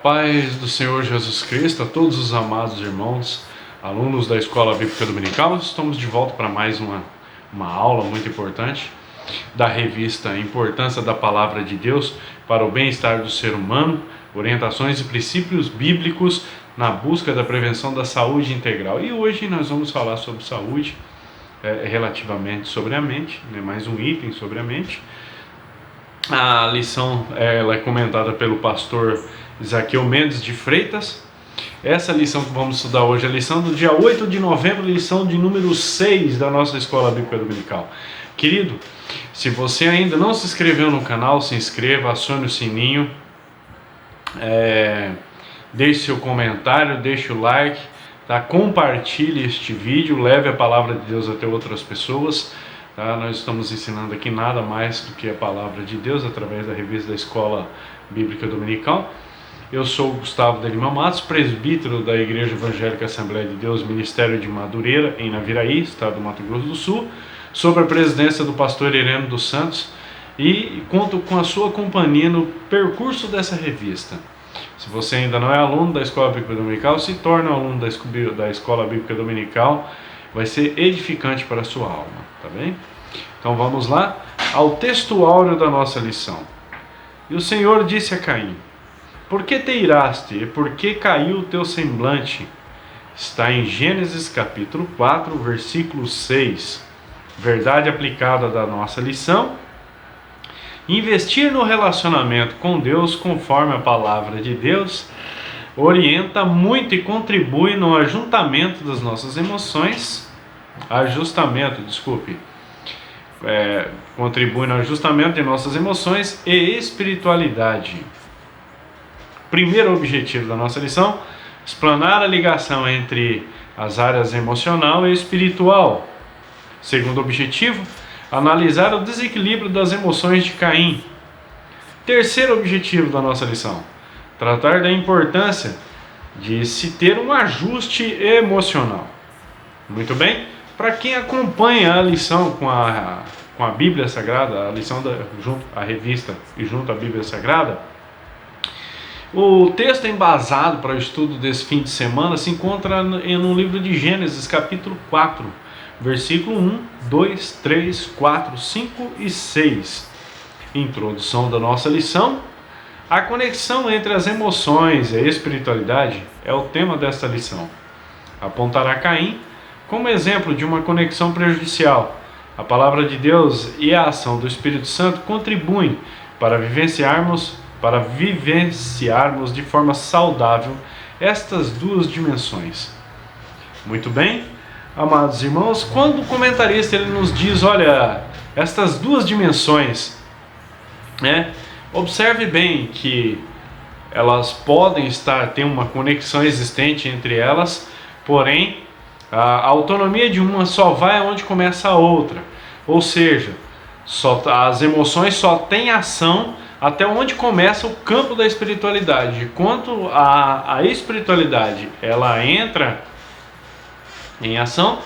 paz do Senhor Jesus Cristo a todos os amados irmãos, alunos da Escola Bíblica Dominical. Estamos de volta para mais uma aula muito importante da revista Importância da Palavra de Deus para o Bem-Estar do Ser Humano, orientações e princípios bíblicos na busca da prevenção da saúde integral. E hoje nós vamos falar sobre saúde, relativamente sobre a mente, mais um item sobre a mente. A lição ela é comentada pelo pastor Isaqueu Mendes de Freitas. Essa lição que vamos estudar hoje é a lição do dia 8 de novembro, lição de número 6 da nossa Escola Bíblica Dominical. Querido, se você ainda não se inscreveu no canal, se inscreva, acione o sininho, deixe seu comentário, deixe o like, tá? Compartilhe este vídeo, leve a palavra de Deus até outras pessoas. Tá? Nós estamos ensinando aqui nada mais do que a palavra de Deus através da revista da Escola Bíblica Dominical. Eu sou o Gustavo de Lima Matos, presbítero da Igreja Evangélica Assembleia de Deus, Ministério de Madureira, em Naviraí, estado do Mato Grosso do Sul, sob a presidência do pastor Ireno dos Santos, e conto com a sua companhia no percurso dessa revista. Se você ainda não é aluno da Escola Bíblica Dominical, se torne aluno da Escola Bíblica Dominical, vai ser edificante para a sua alma, tá bem? Então vamos lá ao texto áureo da nossa lição. E o Senhor disse a Caim: por que te iraste e por que caiu o teu semblante? Está em Gênesis capítulo 4, versículo 6. Verdade aplicada da nossa lição: investir no relacionamento com Deus conforme a palavra de Deus orienta muito e contribui no ajustamento das nossas emoções, contribui no ajustamento de nossas emoções e espiritualidade. Primeiro objetivo da nossa lição: explanar a ligação entre as áreas emocional e espiritual. Segundo objetivo: analisar o desequilíbrio das emoções de Caim. Terceiro objetivo da nossa lição: tratar da importância de se ter um ajuste emocional. Muito bem? Para quem acompanha a lição com a Bíblia Sagrada, a lição junto à revista e junto à Bíblia Sagrada, o texto embasado para o estudo desse fim de semana se encontra no livro de Gênesis, capítulo 4, versículo 1, 2, 3, 4, 5 e 6. Introdução da nossa lição. A conexão entre as emoções e a espiritualidade é o tema desta lição. Apontará Caim como exemplo de uma conexão prejudicial. A palavra de Deus e a ação do Espírito Santo contribuem para vivenciarmos de forma saudável estas duas dimensões. Muito bem, amados irmãos, quando o comentarista ele nos diz, olha, estas duas dimensões, observe bem que elas podem ter uma conexão existente entre elas, porém a autonomia de uma só vai aonde começa a outra. Ou seja, as emoções só têm ação até onde começa o campo da espiritualidade. Enquanto a espiritualidade ela entra em ação,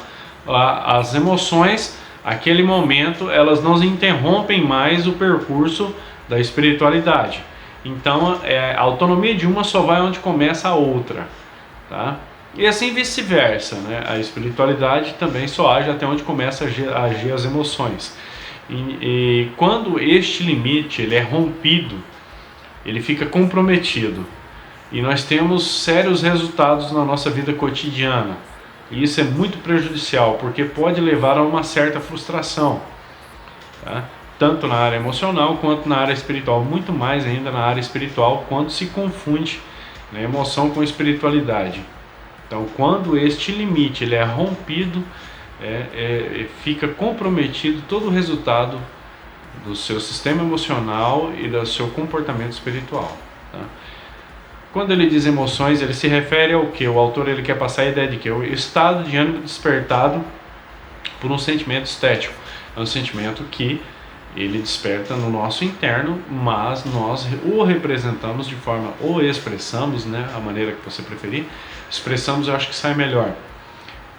as emoções, aquele momento, elas não interrompem mais o percurso da espiritualidade. Então, a autonomia de uma só vai onde começa a outra, tá? E assim vice-versa, né? A espiritualidade também só age até onde começa a agir as emoções. E quando este limite ele é rompido, ele fica comprometido. E nós temos sérios resultados na nossa vida cotidiana. E isso é muito prejudicial, porque pode levar a uma certa frustração, tá? Tanto na área emocional quanto na área espiritual. Muito mais ainda na área espiritual, quando se confunde, né, emoção com espiritualidade. Então, quando este limite ele é rompido, fica comprometido todo o resultado do seu sistema emocional e do seu comportamento espiritual, tá? Quando ele diz emoções, ele se refere ao que? O autor ele quer passar a ideia de que o estado de ânimo despertado por um sentimento estético. É um sentimento que ele desperta no nosso interno, mas nós o representamos de forma, ou expressamos, né, a maneira que você preferir. Expressamos, eu acho que sai melhor.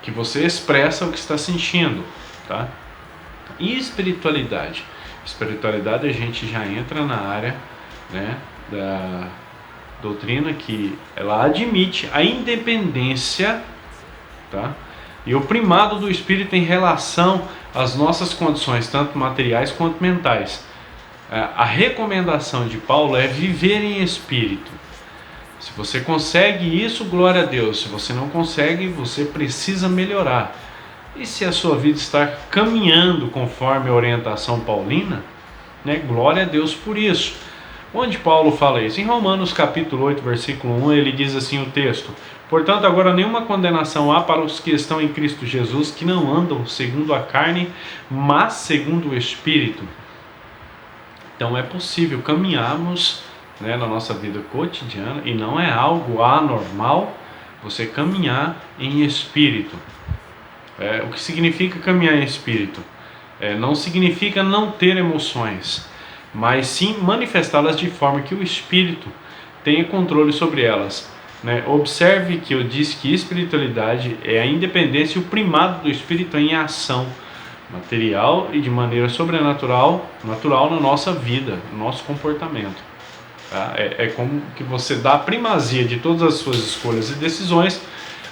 Que você expressa o que está sentindo, tá? E espiritualidade. Espiritualidade a gente já entra na área, né, doutrina que ela admite a independência, tá? E o primado do espírito em relação às nossas condições, tanto materiais quanto mentais. A recomendação de Paulo é viver em espírito. Se você consegue isso, glória a Deus. Se você não consegue, você precisa melhorar. E se a sua vida está caminhando conforme a orientação paulina, né, glória a Deus por isso. Onde Paulo fala isso? Em Romanos capítulo 8, versículo 1, ele diz assim o texto: portanto, agora nenhuma condenação há para os que estão em Cristo Jesus, que não andam segundo a carne, mas segundo o Espírito. Então é possível caminharmos, né, na nossa vida cotidiana, e não é algo anormal você caminhar em espírito. O que significa caminhar em espírito? Não significa não ter emoções, mas sim manifestá-las de forma que o espírito tenha controle sobre elas, né? Observe que eu disse que espiritualidade é a independência e o primado do espírito em ação material e de maneira sobrenatural, natural na nossa vida, no nosso comportamento. Tá? É como que você dá a primazia de todas as suas escolhas e decisões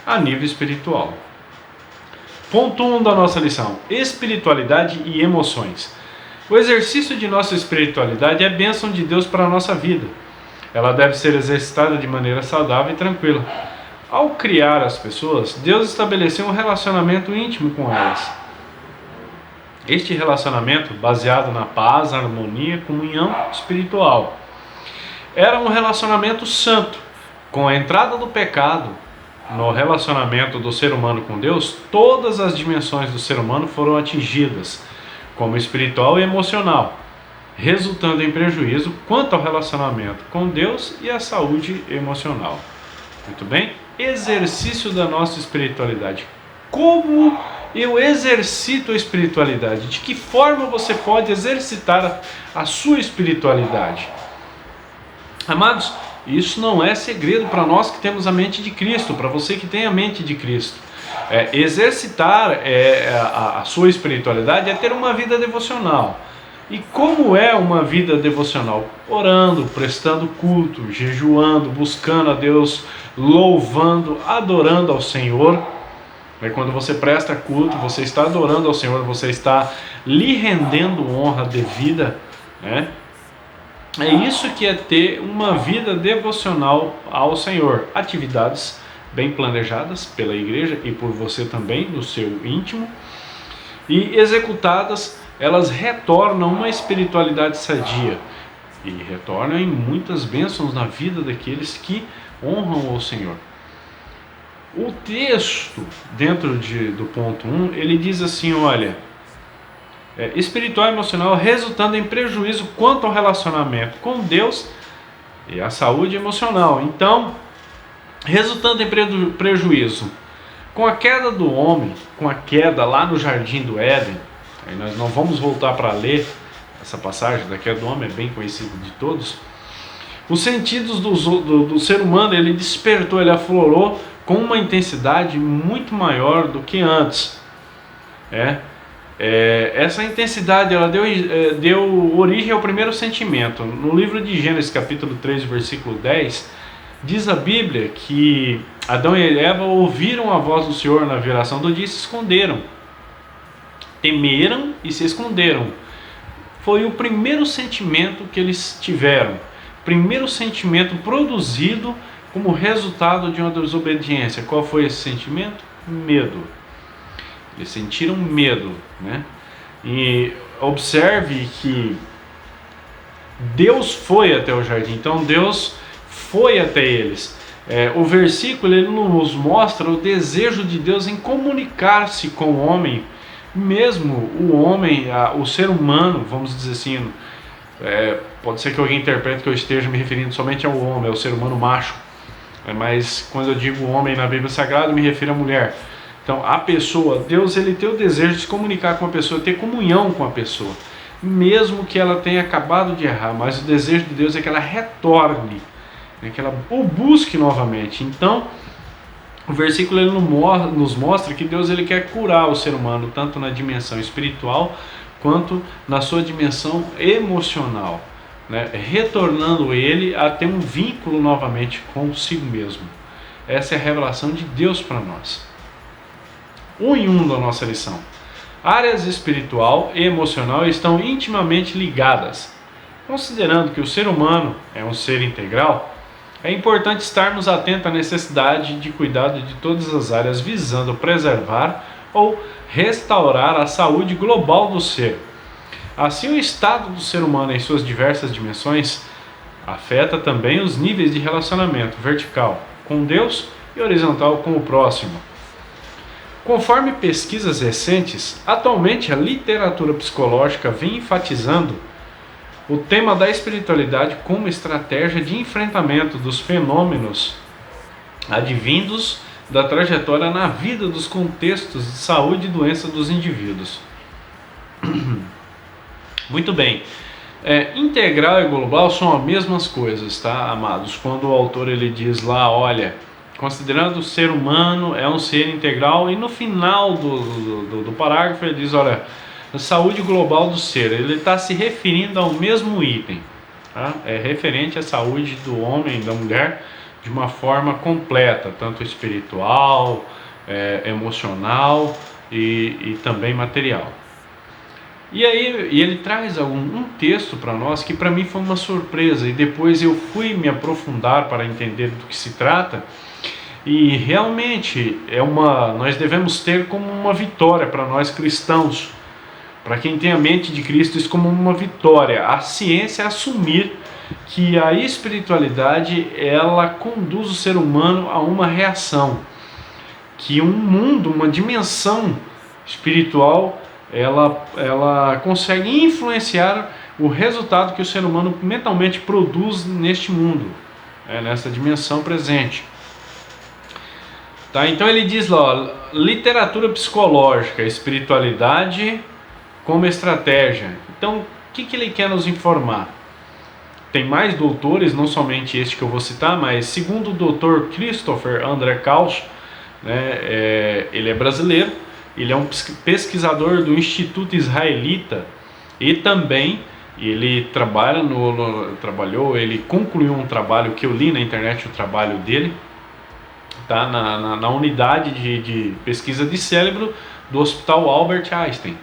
a nível espiritual. Ponto 1 da nossa lição: espiritualidade e emoções. O exercício de nossa espiritualidade é bênção de Deus para a nossa vida. Ela deve ser exercitada de maneira saudável e tranquila. Ao criar as pessoas, Deus estabeleceu um relacionamento íntimo com elas. Este relacionamento, baseado na paz, harmonia, comunhão espiritual, era um relacionamento santo. Com a entrada do pecado no relacionamento do ser humano com Deus, todas as dimensões do ser humano foram atingidas, como espiritual e emocional, resultando em prejuízo quanto ao relacionamento com Deus e à saúde emocional. Muito bem? Exercício da nossa espiritualidade. Como eu exercito a espiritualidade? De que forma você pode exercitar a sua espiritualidade? Amados, isso não é segredo para nós que temos a mente de Cristo, para você que tem a mente de Cristo. Exercitar a sua espiritualidade é ter uma vida devocional. E como é uma vida devocional? Orando, prestando culto, jejuando, buscando a Deus, louvando, adorando ao Senhor. Quando você presta culto, você está adorando ao Senhor, você está lhe rendendo honra devida, né? É isso que é ter uma vida devocional ao Senhor. Atividades bem planejadas pela igreja e por você também, no seu íntimo. E executadas, elas retornam uma espiritualidade sadia. E retornam em muitas bênçãos na vida daqueles que honram ao Senhor. O texto, dentro do ponto 1, ele diz assim, olha... espiritual e emocional, resultando em prejuízo quanto ao relacionamento com Deus e a saúde emocional. Então, resultando em prejuízo com a queda do homem, com a queda lá no Jardim do Éden. Aí nós não vamos voltar para ler essa passagem da queda do homem, é bem conhecida de todos. Os sentidos do ser humano, ele despertou, ele aflorou com uma intensidade muito maior do que antes. Essa intensidade, ela deu origem ao primeiro sentimento. No livro de Gênesis, capítulo 3, versículo 10, diz a Bíblia que Adão e Eva ouviram a voz do Senhor na viração do dia e se esconderam. Temeram e se esconderam. Foi o primeiro sentimento que eles tiveram. Primeiro sentimento produzido como resultado de uma desobediência. Qual foi esse sentimento? Medo. Eles sentiram medo, né? E observe que Deus foi até o jardim. Então Deus foi até eles. O versículo ele nos mostra o desejo de Deus em comunicar-se com o homem. Mesmo o homem, o ser humano, vamos dizer assim, pode ser que alguém interprete que eu esteja me referindo somente ao homem, ao ser humano macho. Mas quando eu digo homem na Bíblia Sagrada, eu me refiro à mulher. Então, a pessoa, Deus, ele tem o desejo de se comunicar com a pessoa, ter comunhão com a pessoa, mesmo que ela tenha acabado de errar, mas o desejo de Deus é que ela retorne, que ela o busque novamente. Então, o versículo ele nos mostra que Deus ele quer curar o ser humano, tanto na dimensão espiritual, quanto na sua dimensão emocional. né, retornando ele a ter um vínculo novamente consigo mesmo. Essa é a revelação de Deus para nós. 1 em 1 da nossa lição. Áreas espiritual e emocional estão intimamente ligadas. Considerando que o ser humano é um ser integral, é importante estarmos atentos à necessidade de cuidado de todas as áreas visando preservar ou restaurar a saúde global do ser. Assim, o estado do ser humano em suas diversas dimensões afeta também os níveis de relacionamento vertical com Deus e horizontal com o próximo. Conforme pesquisas recentes, atualmente a literatura psicológica vem enfatizando o tema da espiritualidade como estratégia de enfrentamento dos fenômenos advindos da trajetória na vida dos contextos de saúde e doença dos indivíduos. Muito bem. Integral e global são as mesmas coisas, tá, amados? Quando o autor ele diz lá, olha, considerando o ser humano é um ser integral, e no final do parágrafo ele diz, olha, a saúde global do ser, ele está se referindo ao mesmo item, tá? É referente à saúde do homem e da mulher de uma forma completa, tanto espiritual, emocional e também material. E aí ele traz um texto para nós que para mim foi uma surpresa, e depois eu fui me aprofundar para entender do que se trata, e realmente nós devemos ter como uma vitória para nós cristãos, para quem tem a mente de Cristo, isso como uma vitória. A ciência é assumir que a espiritualidade ela conduz o ser humano a uma reação, que um mundo, uma dimensão espiritual, ela consegue influenciar o resultado que o ser humano mentalmente produz neste mundo, nessa dimensão presente. Tá? Então ele diz lá, ó, literatura psicológica, espiritualidade como estratégia. Então, o que ele quer nos informar? Tem mais doutores, não somente este que eu vou citar, mas segundo o Dr. Christopher André Kausch, né, ele é brasileiro, ele é um pesquisador do Instituto Israelita, e também ele ele concluiu um trabalho que eu li na internet, o trabalho dele, tá, na unidade de pesquisa de cérebro do Hospital Albert Einstein.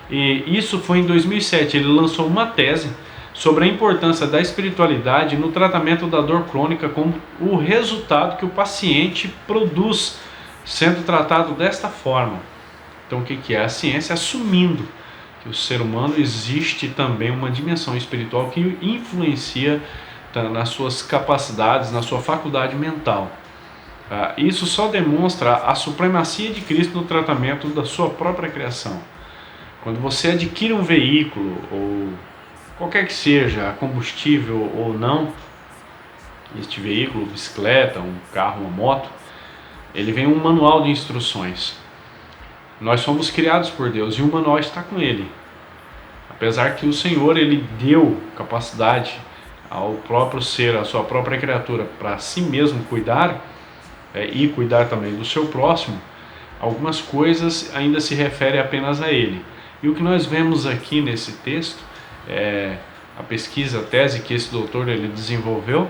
E isso foi em 2007, ele lançou uma tese sobre a importância da espiritualidade no tratamento da dor crônica como o resultado que o paciente produz sendo tratado desta forma. Então o que é? A ciência assumindo que o ser humano existe também uma dimensão espiritual que influencia nas suas capacidades, na sua faculdade mental. Isso só demonstra a supremacia de Cristo no tratamento da sua própria criação. Quando você adquire um veículo, ou qualquer que seja, a combustível ou não, este veículo, bicicleta, um carro, uma moto, ele vem um manual de instruções. Nós somos criados por Deus e o manual está com ele. Apesar que o Senhor ele deu capacidade ao próprio ser, à sua própria criatura, para si mesmo cuidar, e cuidar também do seu próximo, algumas coisas ainda se referem apenas a ele. E o que nós vemos aqui nesse texto, a pesquisa, a tese que esse doutor ele desenvolveu,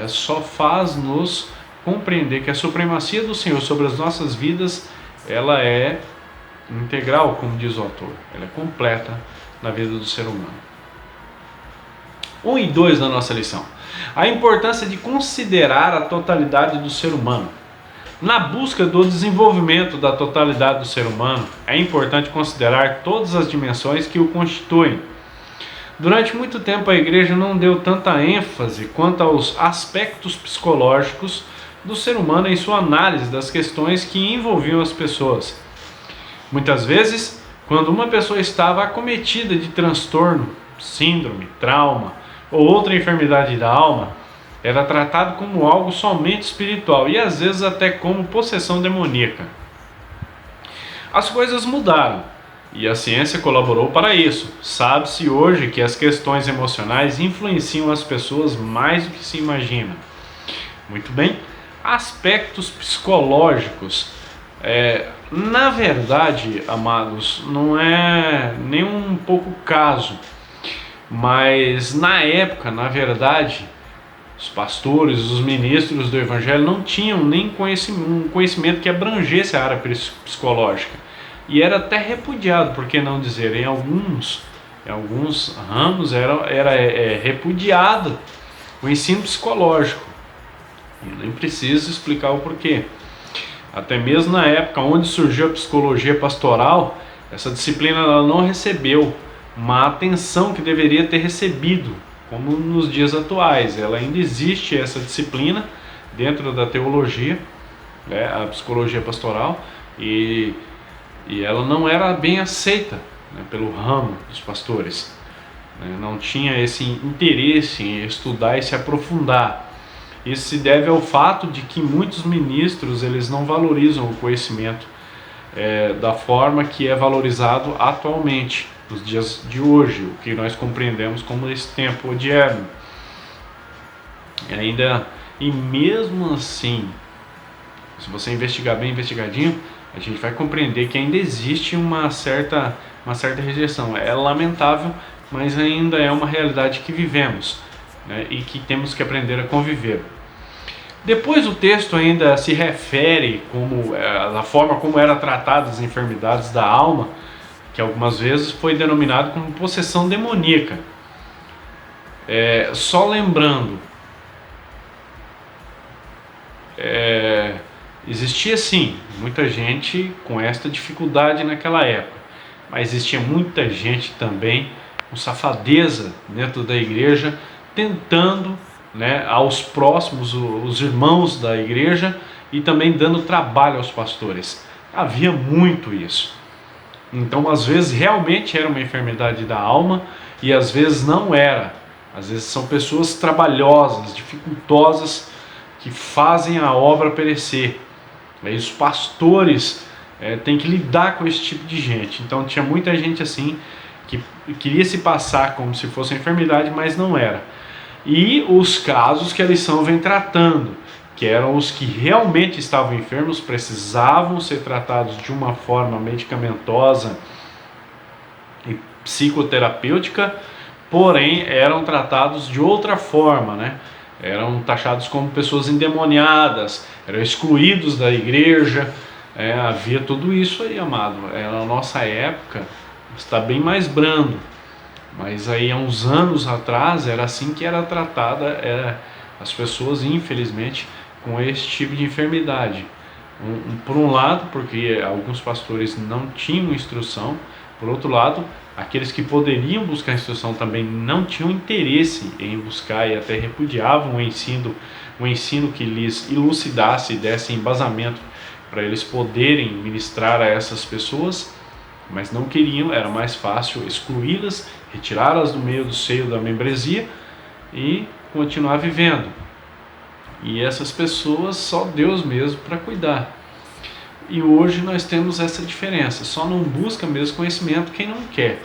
só faz nos compreender que a supremacia do Senhor sobre as nossas vidas, ela é integral, como diz o autor, ela é completa na vida do ser humano. 1 e 2 da nossa lição. A importância de considerar a totalidade do ser humano. Na busca do desenvolvimento da totalidade do ser humano, é importante considerar todas as dimensões que o constituem. Durante muito tempo a igreja não deu tanta ênfase quanto aos aspectos psicológicos do ser humano em sua análise das questões que envolviam as pessoas. Muitas vezes, quando uma pessoa estava acometida de transtorno, síndrome, trauma ou outra enfermidade da alma, era tratado como algo somente espiritual e às vezes até como possessão demoníaca. As coisas mudaram e a ciência colaborou para isso. Sabe-se hoje que as questões emocionais influenciam as pessoas mais do que se imagina. Muito bem, aspectos psicológicos. Na verdade, amados, não é nem um pouco caso, Mas na época, na verdade, os pastores, os ministros do Evangelho não tinham nem um conhecimento que abrangesse a área psicológica. E era até repudiado, por que não dizer, em alguns ramos era repudiado o ensino psicológico. Eu nem preciso explicar o porquê. Até mesmo na época onde surgiu a psicologia pastoral, essa disciplina ela não recebeu uma atenção que deveria ter recebido, como nos dias atuais. Ela ainda existe, essa disciplina, dentro da teologia, né, a psicologia pastoral, e ela não era bem aceita, né, pelo ramo dos pastores. Né, não tinha esse interesse em estudar e se aprofundar. Isso se deve ao fato de que muitos ministros eles não valorizam o conhecimento da forma que é valorizado atualmente, nos dias de hoje, o que nós compreendemos como esse tempo odierno. E mesmo assim, se você investigar bem investigadinho, a gente vai compreender que ainda existe uma certa rejeição. É lamentável, mas ainda é uma realidade que vivemos, né, e que temos que aprender a conviver. Depois o texto ainda se refere da forma como eram tratadas as enfermidades da alma, que algumas vezes foi denominado como possessão demoníaca. Só lembrando, existia sim muita gente com esta dificuldade naquela época, mas existia muita gente também com safadeza dentro da igreja, tentando, né, aos próximos, os irmãos da igreja, e também dando trabalho aos pastores. Havia muito isso. Então, às vezes, realmente era uma enfermidade da alma, e às vezes não era. Às vezes são pessoas trabalhosas, dificultosas, que fazem a obra perecer. E os pastores têm que lidar com esse tipo de gente. Então, tinha muita gente assim, que queria se passar como se fosse uma enfermidade, mas não era. E os casos que a lição vem tratando, que eram os que realmente estavam enfermos, precisavam ser tratados de uma forma medicamentosa e psicoterapêutica, porém eram tratados de outra forma, né? Eram taxados como pessoas endemoniadas, eram excluídos da igreja, havia tudo isso aí, amado. Na nossa época está bem mais brando. Mas aí há uns anos atrás era assim que era tratada as pessoas, infelizmente, com esse tipo de enfermidade. Por um lado, porque alguns pastores não tinham instrução; por outro lado, aqueles que poderiam buscar instrução também não tinham interesse em buscar e até repudiavam o ensino que lhes elucidasse e desse embasamento para eles poderem ministrar a essas pessoas. Mas não queriam, era mais fácil excluí-las, retirá-las do meio do seio da membresia e continuar vivendo. E essas pessoas, só Deus mesmo para cuidar. E hoje nós temos essa diferença: só não busca mesmo conhecimento quem não quer.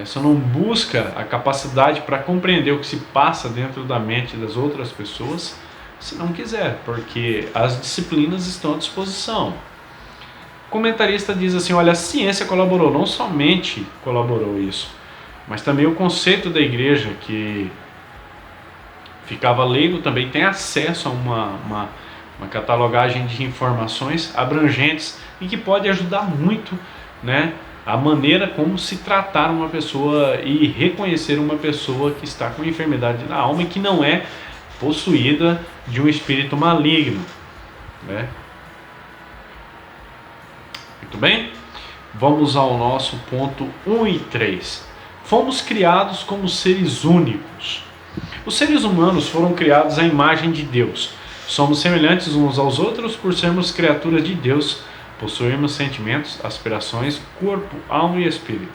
Só não busca a capacidade para compreender o que se passa dentro da mente das outras pessoas se não quiser, porque as disciplinas estão à disposição. O comentarista diz assim: olha, a ciência colaborou, não somente colaborou isso, mas também o conceito da igreja, que ficava leigo, também tem acesso a uma catalogagem de informações abrangentes e que pode ajudar muito, né, a maneira como se tratar uma pessoa e reconhecer uma pessoa que está com enfermidade na alma e que não é possuída de um espírito maligno, né? Muito bem? Vamos ao nosso ponto 1 e 3. Fomos criados como seres únicos. Os seres humanos foram criados à imagem de Deus. Somos semelhantes uns aos outros por sermos criaturas de Deus. Possuímos sentimentos, aspirações, corpo, alma e espírito.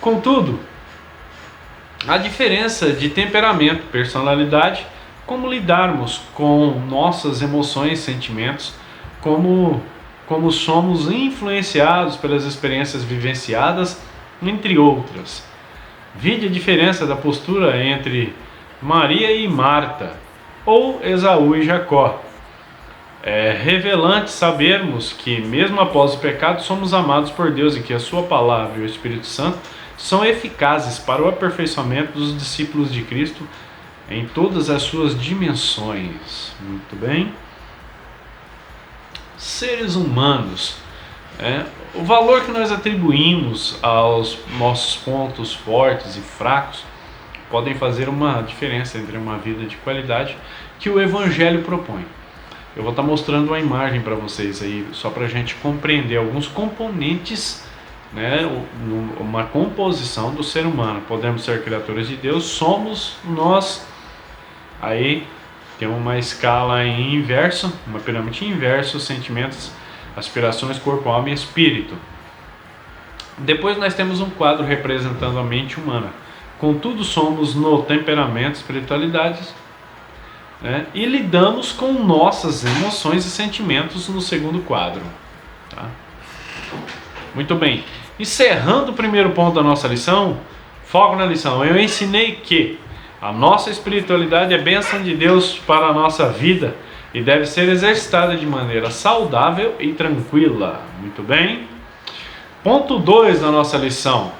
Contudo, há diferença de temperamento, personalidade, como lidarmos com nossas emoções, sentimentos, como somos influenciados pelas experiências vivenciadas, entre outras. Vide a diferença da postura entre Maria e Marta, ou Esaú e Jacó. É revelante sabermos que, mesmo após o pecado, somos amados por Deus e que a sua palavra e o Espírito Santo são eficazes para o aperfeiçoamento dos discípulos de Cristo em todas as suas dimensões. Muito bem. Seres humanos. O valor que nós atribuímos aos nossos pontos fortes e fracos podem fazer uma diferença entre uma vida de qualidade que o Evangelho propõe. Eu vou estar mostrando uma imagem para vocês aí, só para a gente compreender alguns componentes, uma composição do ser humano. Podemos ser criaturas de Deus, somos nós. Aí tem uma escala em inverso, uma pirâmide inverso, sentimentos, aspirações, corpo, alma e espírito. Depois nós temos um quadro representando a mente humana. Contudo, somos no temperamento, espiritualidades, e lidamos com nossas emoções e sentimentos no segundo quadro. Tá? Muito bem. Encerrando o primeiro ponto da nossa lição, foco na lição. Eu ensinei que a nossa espiritualidade é bênção de Deus para a nossa vida e deve ser exercitada de maneira saudável e tranquila. Muito bem. Ponto 2 da nossa lição.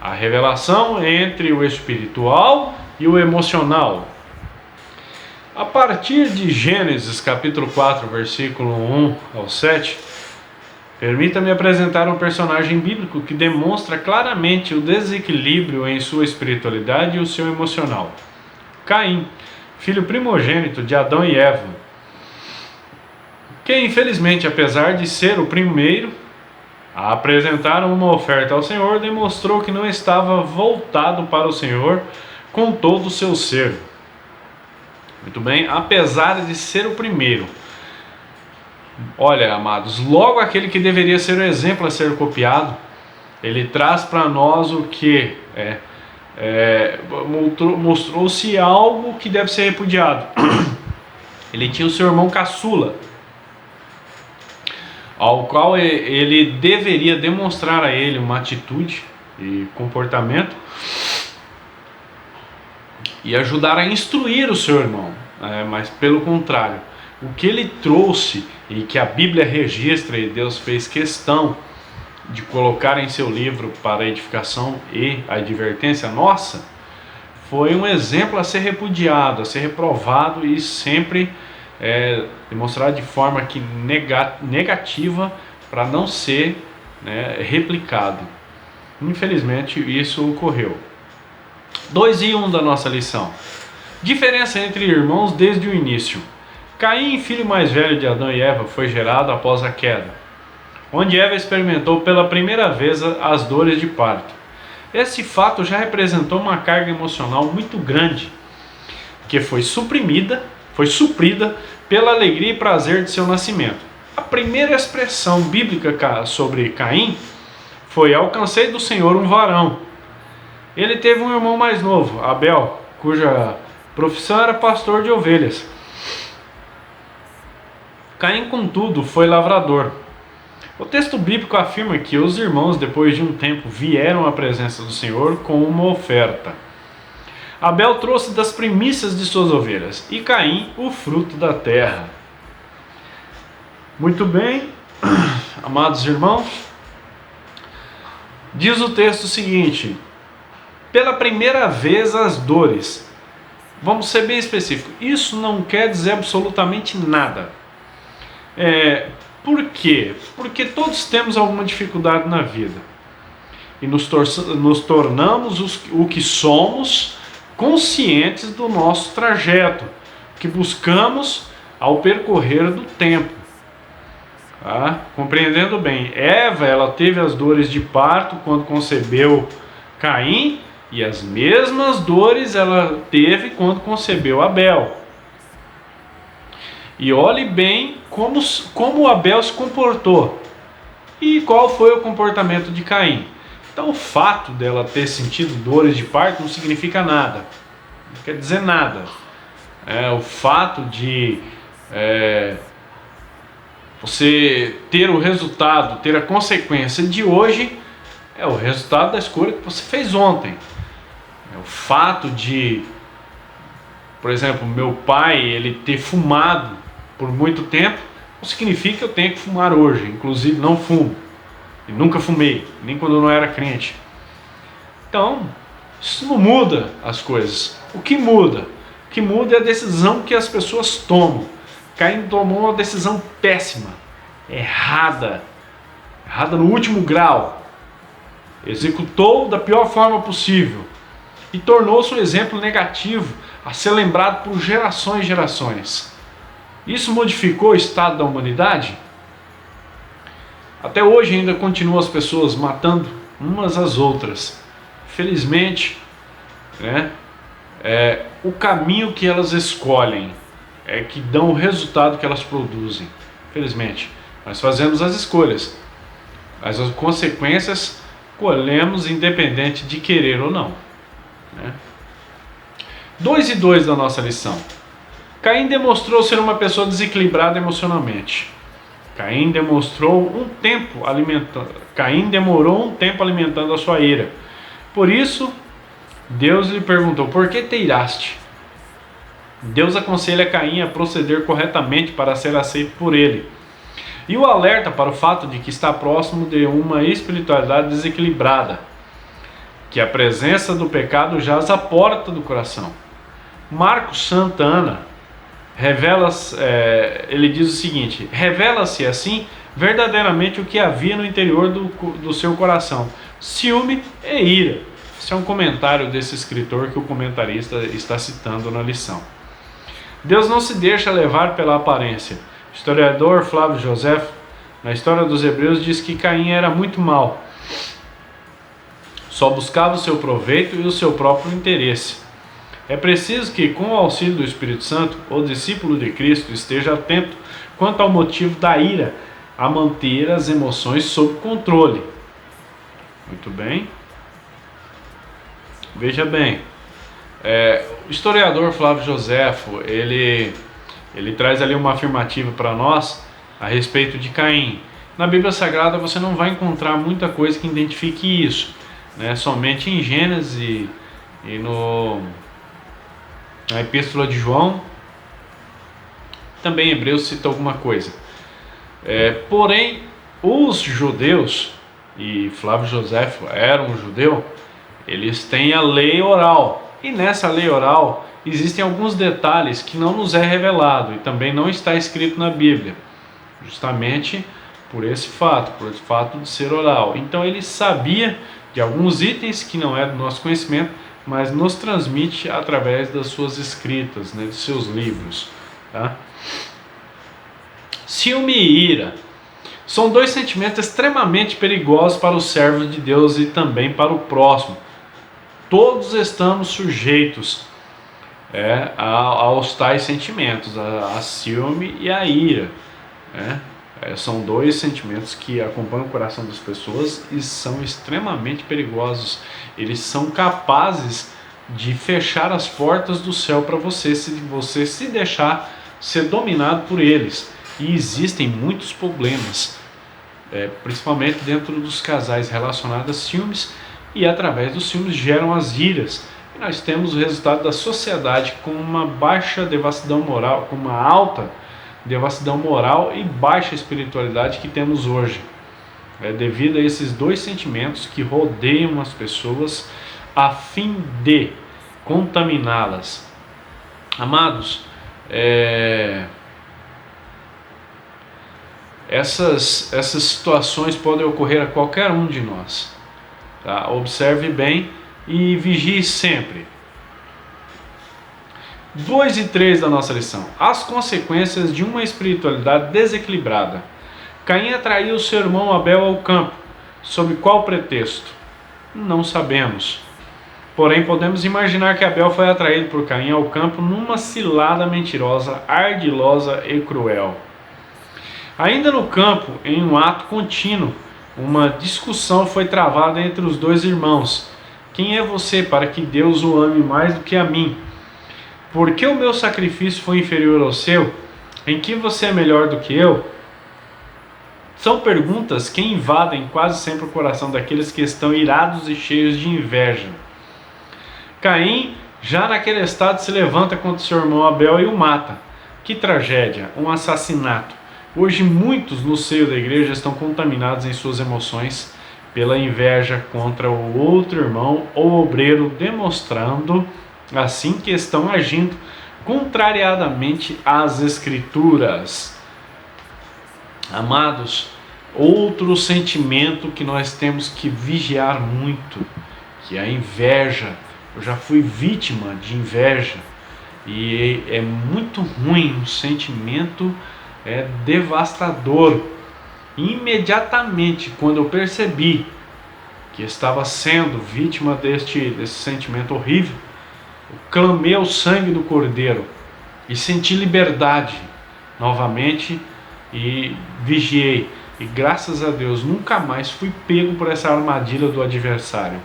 A revelação entre o espiritual e o emocional. A partir de Gênesis capítulo 4, versículo 1 ao 7, permita-me apresentar um personagem bíblico que demonstra claramente o desequilíbrio em sua espiritualidade e o seu emocional. Caim, filho primogênito de Adão e Eva, que infelizmente, apesar de ser o primeiro a apresentar uma oferta ao Senhor, demonstrou que não estava voltado para o Senhor com todo o seu ser. Muito bem, apesar de ser o primeiro. Olha, amados, logo aquele que deveria ser o exemplo a ser copiado, ele traz para nós o que mostrou-se algo que deve ser repudiado. Ele tinha o seu irmão caçula, ao qual ele deveria demonstrar a ele uma atitude e comportamento e ajudar a instruir o seu irmão, mas pelo contrário, o que ele trouxe e que a Bíblia registra e Deus fez questão de colocar em seu livro para a edificação e a advertência nossa, foi um exemplo a ser repudiado, a ser reprovado e sempre demonstrado de forma que negativa para não ser replicado. Infelizmente isso ocorreu. 2 e 1 da nossa lição. Diferença entre irmãos desde o início. Caim, filho mais velho de Adão e Eva, foi gerado após a queda, onde Eva experimentou pela primeira vez as dores de parto. Esse fato já representou uma carga emocional muito grande, que foi suprida pela alegria e prazer de seu nascimento. A primeira expressão bíblica sobre Caim foi: alcancei do Senhor um varão. Ele teve um irmão mais novo, Abel, cuja profissão era pastor de ovelhas. Caim, contudo, foi lavrador. O texto bíblico afirma que os irmãos, depois de um tempo, vieram à presença do Senhor com uma oferta. Abel trouxe das primícias de suas ovelhas e Caim o fruto da terra. Muito bem, amados irmãos, diz o texto seguinte: pela primeira vez as dores. Vamos ser bem específicos. Isso não quer dizer absolutamente nada. Por quê? Porque todos temos alguma dificuldade na vida. E nos tornamos o que somos, conscientes do nosso trajeto, que buscamos ao percorrer do tempo. Tá? Compreendendo bem, Eva, ela teve as dores de parto quando concebeu Caim, e as mesmas dores ela teve quando concebeu Abel. E olhe bem como Abel se comportou e qual foi o comportamento de Caim. Então o fato dela ter sentido dores de parto não significa nada, não quer dizer nada. O fato de você ter o resultado, ter a consequência de hoje, é o resultado da escolha que você fez ontem. O fato de, por exemplo, meu pai ele ter fumado por muito tempo, não significa que eu tenha que fumar hoje. Inclusive não fumo, e nunca fumei, nem quando eu não era crente. Então, isso não muda as coisas. O que muda? O que muda é a decisão que as pessoas tomam. Caim tomou uma decisão péssima, errada no último grau. Executou da pior forma possível e tornou-se um exemplo negativo a ser lembrado por gerações e gerações. Isso modificou o estado da humanidade? Até hoje ainda continuam as pessoas matando umas às outras. Felizmente, o caminho que elas escolhem é que dão o resultado que elas produzem. Felizmente, nós fazemos as escolhas, mas as consequências colhemos independente de querer ou não. 2 e 2 da nossa lição. Caim demonstrou ser uma pessoa desequilibrada emocionalmente. Caim demorou um tempo alimentando a sua ira. Por isso, Deus lhe perguntou: por que te iraste? Deus aconselha Caim a proceder corretamente para ser aceito por ele. E o alerta para o fato de que está próximo de uma espiritualidade desequilibrada, que a presença do pecado jaz à porta do coração. Marcos Santana ele diz o seguinte: revela-se assim verdadeiramente o que havia no interior do seu coração: ciúme e ira. Esse é um comentário desse escritor que o comentarista está citando na lição. Deus não se deixa levar pela aparência. O historiador Flávio José, na História dos Hebreus, diz que Caim era muito mau. Só buscava o seu proveito e o seu próprio interesse. É preciso que, com o auxílio do Espírito Santo, o discípulo de Cristo esteja atento quanto ao motivo da ira, a manter as emoções sob controle. Muito bem. Veja bem, o historiador Flávio Joséfo, ele traz ali uma afirmativa para nós a respeito de Caim. Na Bíblia Sagrada você não vai encontrar muita coisa que identifique isso, somente em Gênesis e na Epístola de João, também em Hebreus cita alguma coisa. Porém, os judeus, e Flávio Joséfo era um judeu, eles têm a lei oral. E nessa lei oral existem alguns detalhes que não nos é revelado e também não está escrito na Bíblia, justamente por esse fato de ser oral. Então ele sabia de alguns itens que não é do nosso conhecimento, mas nos transmite através das suas escritas, dos seus livros. Tá? Ciúme e ira são dois sentimentos extremamente perigosos para os servos de Deus e também para o próximo. Todos estamos sujeitos aos tais sentimentos, a ciúme e a ira. São dois sentimentos que acompanham o coração das pessoas e são extremamente perigosos. Eles são capazes de fechar as portas do céu para você, se você se deixar ser dominado por eles. E existem muitos problemas, principalmente dentro dos casais relacionados a ciúmes, e através dos ciúmes geram as iras. E nós temos o resultado da sociedade com uma baixa devassidão moral, com uma alta devassidão moral e baixa espiritualidade que temos hoje. Devido a esses dois sentimentos que rodeiam as pessoas a fim de contaminá-las. Amados, essas situações podem ocorrer a qualquer um de nós. Tá? Observe bem e vigie sempre. 2 e 3 da nossa lição. As consequências de uma espiritualidade desequilibrada. Caim atraiu seu irmão Abel ao campo. Sob qual pretexto? Não sabemos. Porém, podemos imaginar que Abel foi atraído por Caim ao campo numa cilada mentirosa, ardilosa e cruel. Ainda no campo, em um ato contínuo, uma discussão foi travada entre os dois irmãos. Quem é você para que Deus o ame mais do que a mim? Por que o meu sacrifício foi inferior ao seu? Em que você é melhor do que eu? São perguntas que invadem quase sempre o coração daqueles que estão irados e cheios de inveja. Caim, já naquele estado, se levanta contra seu irmão Abel e o mata. Que tragédia, um assassinato. Hoje muitos no seio da igreja estão contaminados em suas emoções pela inveja contra o outro irmão ou obreiro, demonstrando assim que estão agindo contrariadamente às Escrituras. Amados, outro sentimento que nós temos que vigiar muito, que é a inveja. Eu já fui vítima de inveja e é muito ruim, um sentimento devastador. Imediatamente, quando eu percebi que estava sendo vítima desse sentimento horrível, eu clamei ao sangue do Cordeiro e senti liberdade novamente e vigiei. E graças a Deus nunca mais fui pego por essa armadilha do adversário.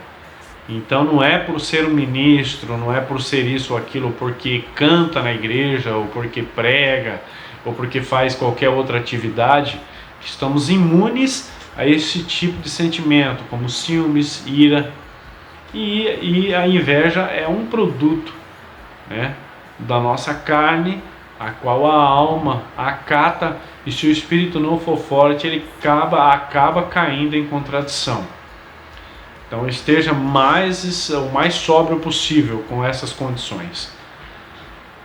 Então não é por ser um ministro, não é por ser isso ou aquilo, porque canta na igreja, ou porque prega, ou porque faz qualquer outra atividade, que estamos imunes a esse tipo de sentimento, como ciúmes, ira. E a inveja é um produto, né, da nossa carne, a qual a alma acata, e se o espírito não for forte, ele acaba caindo em contradição. Então esteja o mais sóbrio possível com essas condições.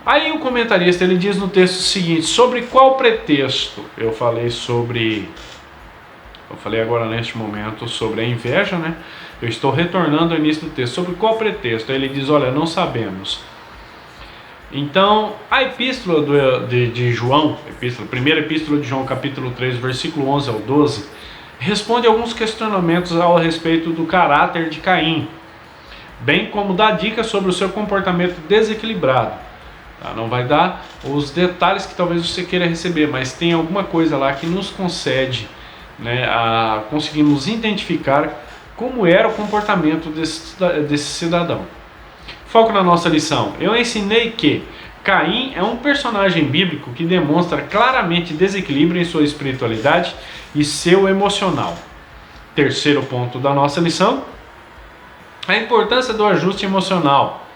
Aí o comentarista ele diz no texto seguinte: sobre qual pretexto? Eu falei agora neste momento sobre a inveja, né? Eu estou retornando ao início do texto. Sobre qual pretexto? Aí ele diz: olha, não sabemos. Então, a epístola de João, primeira epístola de João, capítulo 3, versículo 11 ao 12, responde alguns questionamentos ao respeito do caráter de Caim, bem como dá dicas sobre o seu comportamento desequilibrado. Tá? Não vai dar os detalhes que talvez você queira receber, mas tem alguma coisa lá que nos concede, né, a conseguirmos identificar como era o comportamento desse cidadão. Foco na nossa lição. Eu ensinei que Caim é um personagem bíblico que demonstra claramente desequilíbrio em sua espiritualidade e seu emocional. Terceiro ponto da nossa lição: a importância do ajuste emocional.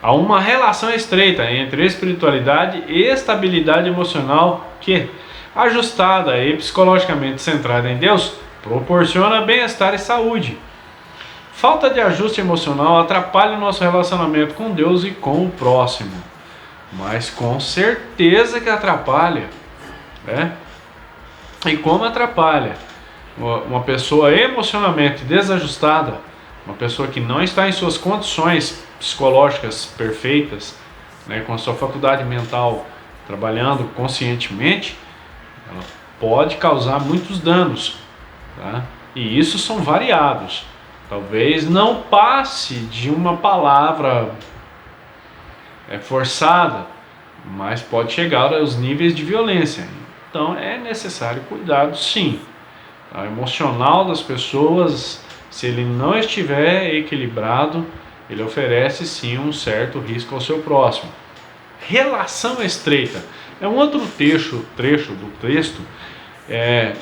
Há uma relação estreita entre espiritualidade e estabilidade emocional que, ajustada e psicologicamente centrada em Deus, proporciona bem-estar e saúde. Falta de ajuste emocional atrapalha o nosso relacionamento com Deus e com o próximo. Mas com certeza que atrapalha, né? E como atrapalha? Uma pessoa emocionalmente desajustada, uma pessoa que não está em suas condições psicológicas perfeitas, né, com a sua faculdade mental trabalhando conscientemente, ela pode causar muitos danos, tá? E isso são variados. Talvez não passe de uma palavra forçada, mas pode chegar aos níveis de violência. Então é necessário cuidado, sim. O emocional das pessoas, se ele não estiver equilibrado, ele oferece sim um certo risco ao seu próximo. Relação estreita é um outro trecho do texto.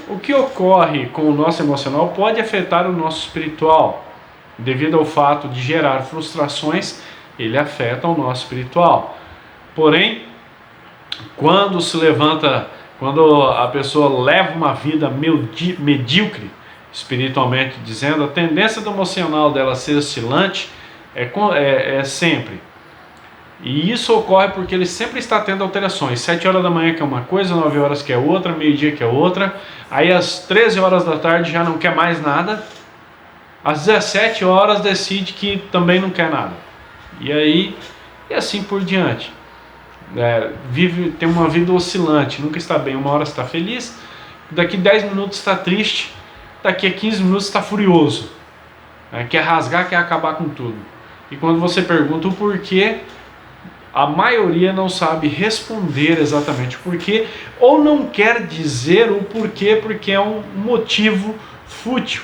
O que ocorre com o nosso emocional pode afetar o nosso espiritual. Devido ao fato de gerar frustrações, ele afeta o nosso espiritual. Porém, quando a pessoa leva uma vida medíocre, espiritualmente dizendo, a tendência do emocional dela ser oscilante é sempre. E isso ocorre porque ele sempre está tendo alterações. 7 horas da manhã que é uma coisa, 9 horas que é outra, meio-dia que é outra. Aí às 13 horas da tarde já não quer mais nada. Às 17 horas decide que também não quer nada. E assim por diante. Tem uma vida oscilante, nunca está bem. Uma hora está feliz, daqui 10 minutos está triste, daqui a 15 minutos está furioso. Quer rasgar, quer acabar com tudo. E quando você pergunta o porquê, a maioria não sabe responder exatamente o porquê, ou não quer dizer o porquê, porque é um motivo fútil,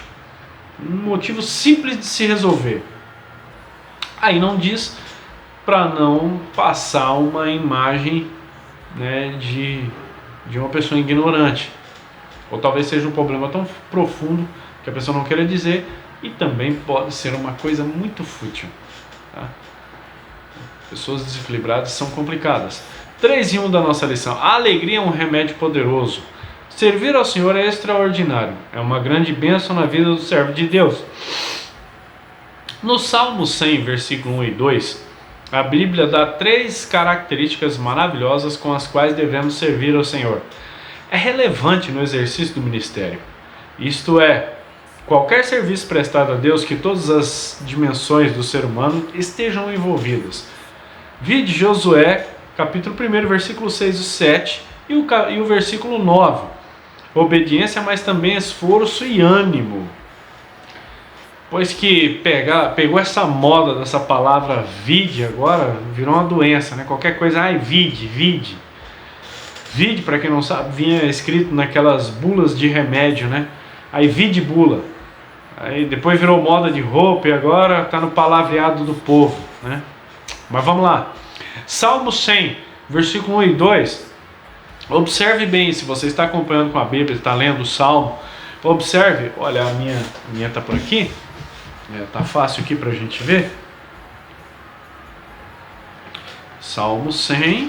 um motivo simples de se resolver. Aí não diz, para não passar uma imagem, né, de uma pessoa ignorante. Ou talvez seja um problema tão profundo que a pessoa não queira dizer, e também pode ser uma coisa muito fútil. Tá? Pessoas desequilibradas são complicadas. 3 em 1 da nossa lição. A alegria é um remédio poderoso. Servir ao Senhor é extraordinário, é uma grande bênção na vida do servo de Deus. No Salmo 100, versículo 1 e 2, a Bíblia dá 3 características maravilhosas com as quais devemos servir ao Senhor. É relevante no exercício do ministério. Isto é, qualquer serviço prestado a Deus que todas as dimensões do ser humano estejam envolvidas. Vide Josué, capítulo 1, versículo 6 e 7 e o versículo 9. Obediência, mas também esforço e ânimo. Pois que pegou essa moda dessa palavra vide agora, virou uma doença, né? Qualquer coisa, vide. Vide, para quem não sabe, vinha escrito naquelas bulas de remédio, né? Aí vide bula. Aí depois virou moda de roupa e agora está no palavreado do povo, né? Mas vamos lá. Salmo 100, versículo 1 e 2. Observe bem, se você está acompanhando com a Bíblia, está lendo o Salmo, observe, olha, a minha está por aqui, tá fácil aqui para a gente ver. Salmo 100.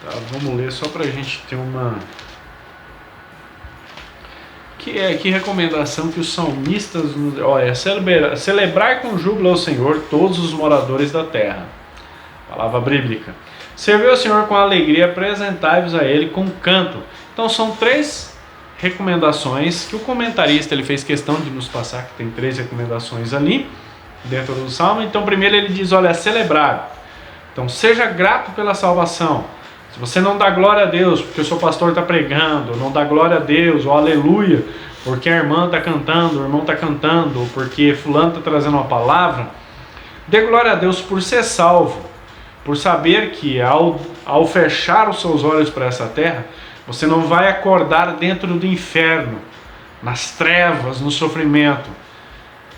Tá, vamos ler só para a gente ter uma... Que recomendação que os salmistas... Olha, celebrar com júbilo ao Senhor todos os moradores da terra. Palavra bíblica. Servir ao Senhor com alegria, apresentai-vos a Ele com canto. Então são 3 recomendações que o comentarista ele fez questão de nos passar, que tem 3 recomendações ali dentro do Salmo. Então primeiro ele diz, olha, celebrar. Então seja grato pela salvação. Se você não dá glória a Deus porque o seu pastor está pregando, não dá glória a Deus, ou aleluia, porque a irmã está cantando, o irmão está cantando, ou porque fulano está trazendo uma palavra, dê glória a Deus por ser salvo, por saber que ao fechar os seus olhos para essa terra, você não vai acordar dentro do inferno, nas trevas, no sofrimento.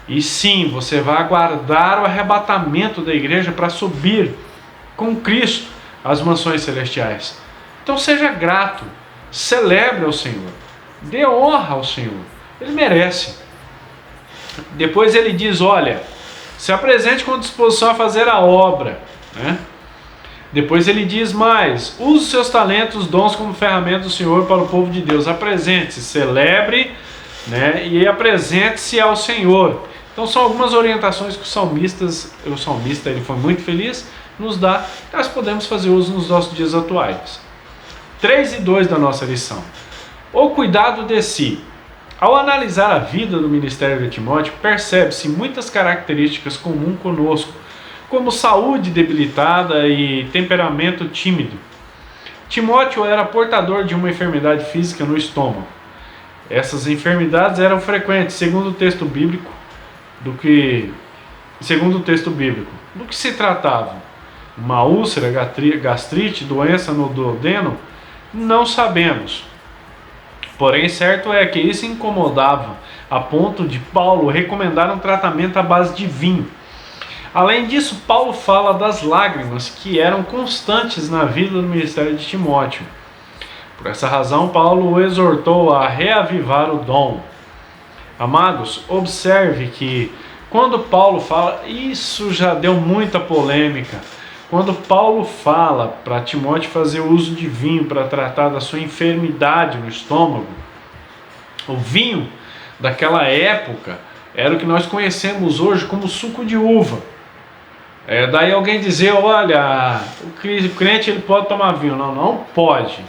E sim, você vai aguardar o arrebatamento da igreja para subir com Cristo as mansões celestiais. Então seja grato, celebre ao Senhor, dê honra ao Senhor, Ele merece. Depois ele diz, olha, se apresente com disposição a fazer a obra, né? Depois ele diz mais, use seus talentos, dons como ferramenta do Senhor para o povo de Deus. Apresente-se, celebre, né? E apresente-se ao Senhor. Então são algumas orientações que o salmista ele foi muito feliz, nos dá, nós podemos fazer uso nos nossos dias atuais. 3 e 2 da nossa lição. O cuidado de si. Ao analisar a vida do ministério de Timóteo, percebe-se muitas características comuns conosco, como saúde debilitada e temperamento tímido. Timóteo era portador de uma enfermidade física no estômago. Essas enfermidades eram frequentes, segundo o texto bíblico, do que se tratava. Uma úlcera, gastrite, doença no duodeno, não sabemos. Porém, certo é que isso incomodava a ponto de Paulo recomendar um tratamento à base de vinho. Além disso, Paulo fala das lágrimas que eram constantes na vida do ministério de Timóteo. Por essa razão, Paulo o exortou a reavivar o dom. Amados, observe que quando Paulo fala, isso já deu muita polêmica. Quando Paulo fala para Timóteo fazer uso de vinho para tratar da sua enfermidade no estômago, o vinho daquela época era o que nós conhecemos hoje como suco de uva. Daí alguém dizer, olha, o crente ele pode tomar vinho. Não, não pode.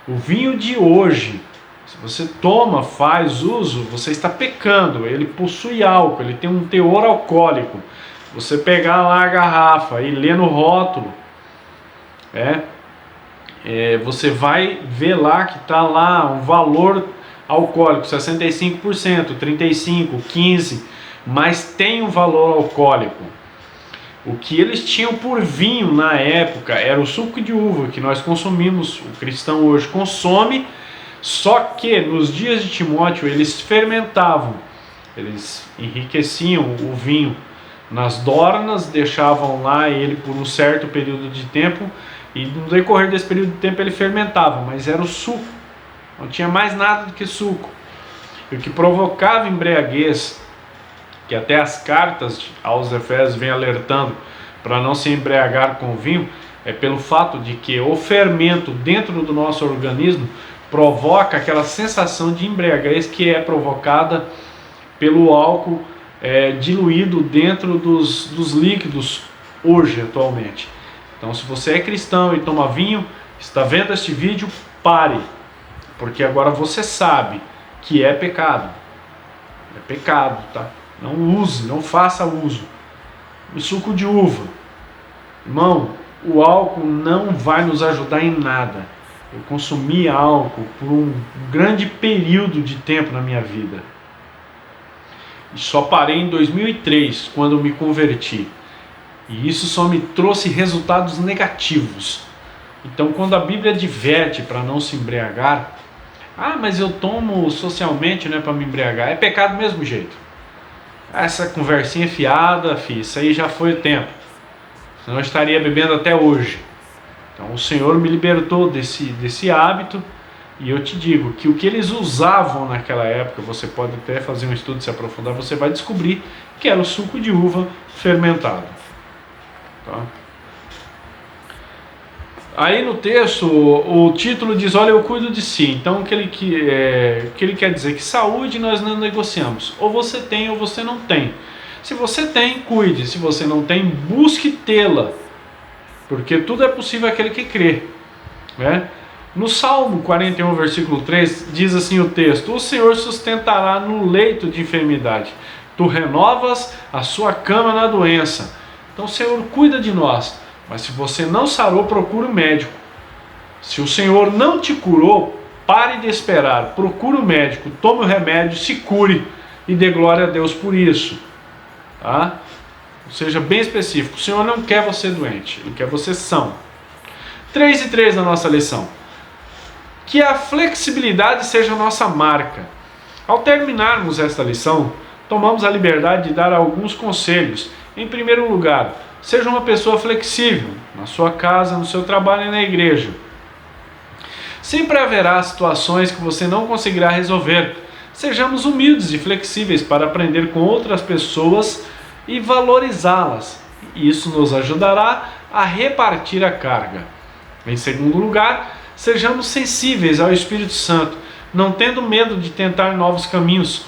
O vinho de hoje, se você toma, faz uso, você está pecando. Ele possui álcool, ele tem um teor alcoólico. Você pegar lá a garrafa e ler no rótulo, você vai ver lá que está lá um valor alcoólico, 65%, 35%, 15%, mas tem um valor alcoólico. O que eles tinham por vinho na época era o suco de uva que nós consumimos, o cristão hoje consome, só que nos dias de Timóteo eles fermentavam, eles enriqueciam o vinho nas dornas, deixavam lá ele por um certo período de tempo e no decorrer desse período de tempo ele fermentava, mas era o suco, não tinha mais nada do que suco. E o que provocava embriaguez, que até as cartas aos Efésios vêm alertando para não se embriagar com vinho, é pelo fato de que o fermento dentro do nosso organismo provoca aquela sensação de embriaguez que é provocada pelo álcool diluído dentro dos líquidos hoje, atualmente. Então, se você é cristão e toma vinho, está vendo este vídeo, pare, porque agora você sabe que é pecado. É pecado, tá? Não use, não faça uso. O suco de uva, irmão, o álcool não vai nos ajudar em nada. Eu consumi álcool por um grande período de tempo na minha vida. E só parei em 2003, quando eu me converti. E isso só me trouxe resultados negativos. Então, quando a Bíblia adverte para não se embriagar, mas eu tomo socialmente, para me embriagar, é pecado do mesmo jeito. Essa conversinha fiada, filho, isso aí já foi o tempo. Senão eu estaria bebendo até hoje. Então o Senhor me libertou desse hábito. E eu te digo que o que eles usavam naquela época, você pode até fazer um estudo, se aprofundar, você vai descobrir que era o suco de uva fermentado. Tá? Aí no texto, o título diz, olha, eu cuido de si. Então o que ele quer dizer? Que saúde nós não negociamos. Ou você tem ou você não tem. Se você tem, cuide. Se você não tem, busque tê-la. Porque tudo é possível àquele que crê. Né? No Salmo 41, versículo 3, diz assim o texto, o Senhor sustentará no leito de enfermidade. Tu renovas a sua cama na doença. Então o Senhor cuida de nós. Mas se você não sarou, procure um médico. Se o Senhor não te curou, pare de esperar. Procure um médico, tome o remédio, se cure e dê glória a Deus por isso. Tá? Seja bem específico. O Senhor não quer você doente, Ele quer você são. 3 e 3 na nossa lição. Que a flexibilidade seja a nossa marca. Ao terminarmos esta lição, tomamos a liberdade de dar alguns conselhos. Em primeiro lugar, seja uma pessoa flexível, na sua casa, no seu trabalho e na igreja. Sempre haverá situações que você não conseguirá resolver. Sejamos humildes e flexíveis para aprender com outras pessoas e valorizá-las. Isso nos ajudará a repartir a carga. Em segundo lugar, sejamos sensíveis ao Espírito Santo, não tendo medo de tentar novos caminhos.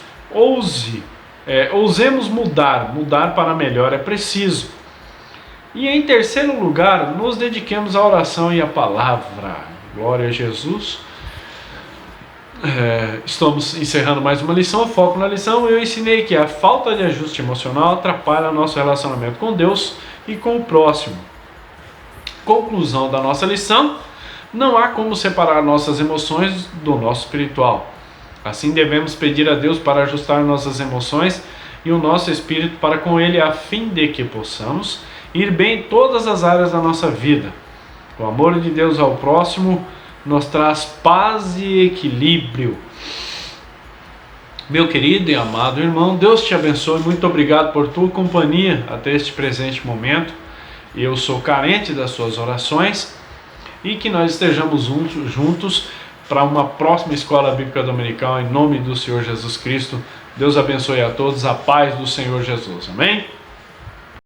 Ousemos mudar para melhor é preciso. E em terceiro lugar, nos dediquemos à oração e à palavra. Glória a Jesus. Estamos encerrando mais uma lição. Foco na lição. Eu ensinei que a falta de ajuste emocional atrapalha nosso relacionamento com Deus e com o próximo. Conclusão da nossa lição: não há como separar nossas emoções do nosso espiritual. Assim devemos pedir a Deus para ajustar nossas emoções e o nosso espírito para com Ele, a fim de que possamos ir bem em todas as áreas da nossa vida. O amor de Deus ao próximo nos traz paz e equilíbrio. Meu querido e amado irmão, Deus te abençoe. Muito obrigado por tua companhia até este presente momento. Eu sou carente das suas orações e que nós estejamos juntos para uma próxima Escola Bíblica Dominical, em nome do Senhor Jesus Cristo. Deus abençoe a todos, a paz do Senhor Jesus. Amém?